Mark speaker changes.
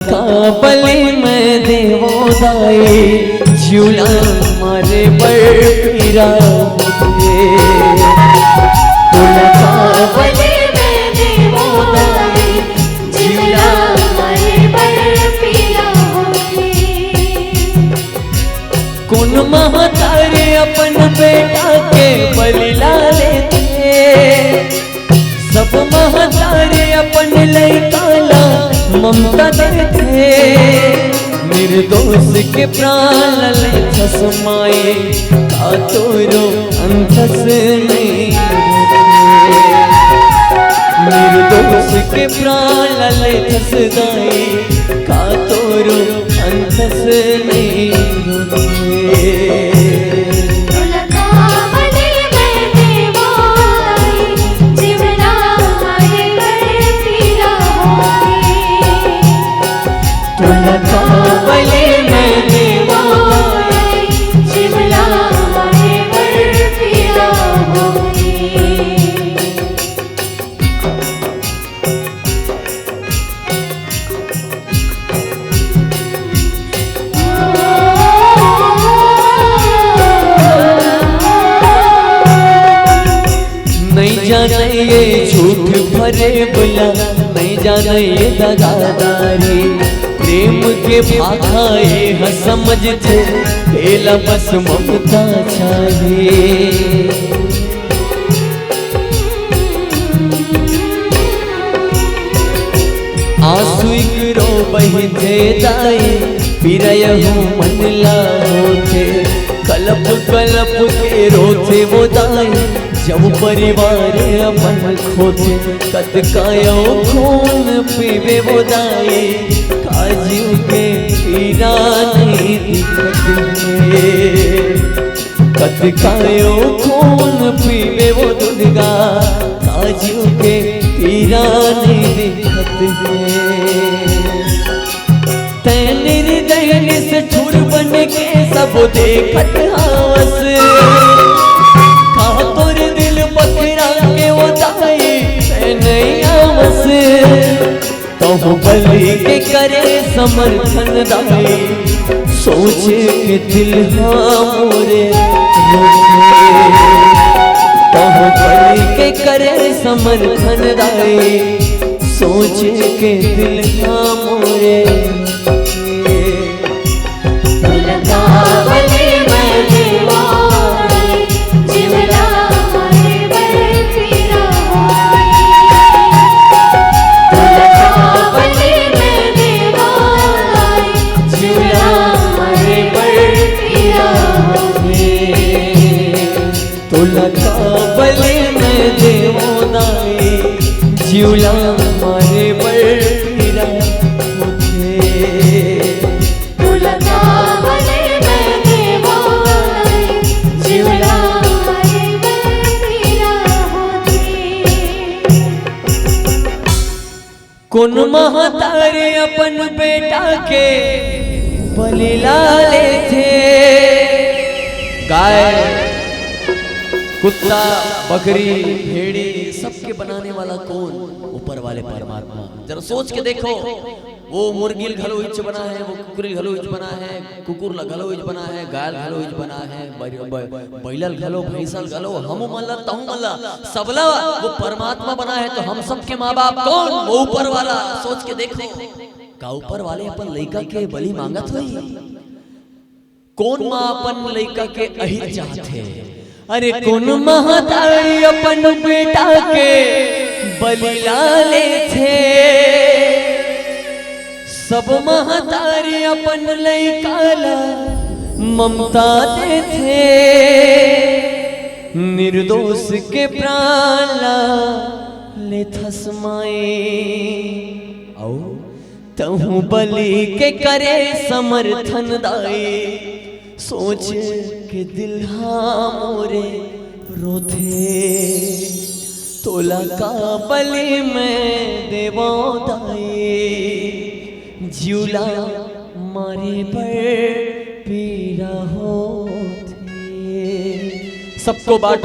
Speaker 1: काबली में देवो दाई झूला मारे बड़ पीरा
Speaker 2: काबली में देवो दाई झूला मारे बड़ पीरा
Speaker 1: कौन महतारे अपन बेटा के बलि ला लेते, सब महतारे अपन लइकाला ममता देते, निर्दोष के प्राण ले छसमाए का तोरो अंतस नहीं, निर्दोष के प्राण ले छसदाए का तोरो अंतस नहीं जाने ये झूठ भरे बुला, नहीं जाने ये दगादारी, प्रेम के भाखाए ह समझते खेला बस ममता चाहिए। आंसू रो बही थे दाई पिरय हूँ मन ला होते, कलप कलप के रोते वो दाई जब परिवार अपन खोते, कत कायो खून पीवे वो दाई काजू के पीरा नहीं दिखते, कत कायो खून पीवे वो दुर्गा काजू के पीरा नहीं दिखते। निर्दयन से ठुर बन के सब देखत हावस, कहा तोरे दिल पकड़ा के वो दाई नहीं आवस, कहूँ बलि के करे समर्थन दाई सोच के दिल मोरे कहूँ बलि के करे समर्थन दाई सोच के दिल मोरे काबली में देवो दाई झूला मारे बड़ पीरा होते,
Speaker 2: काबली में देवो दाई झूला मारे बड़ पीरा होते।
Speaker 1: कौन महतारे अपन बेटा के बलि ला लेते, गाय कुत्ता बकरी भेड़ी सबके बनाने वाला कौन? ऊपर वाले परमात्मा। जरा सोच के देखो, वो मुर्गिल घलो हिच बना है, वो कुकुरी घलो हिच बना है, कुकुर घलो हिच बना है, गाय घलो हिच बना है, बैलल घलो भैंसल घलो हम मल्ला तहु मल्ला सबला वो परमात्मा बना है। तो हम सबके माँ बाप कौन? वो ऊपर वाला। सोच के देखो, का ऊपर वाले अपन लइका के बलि मांगत हुई? कौन माँ अपन लइका के अहित चाहते? अरे कौन महतारी अपन बेटा के बलि ला लेते, सब महतारी अपन लइकाला ममता देते, निर्दोष के प्राण ले थसमाए औ तहु बलि के करे समर्थन दाई सोच के दिल मोरे रोथे, तोला काबली में देवो दाई झूला मारे बड़ पीरा होते। सबको बांटो।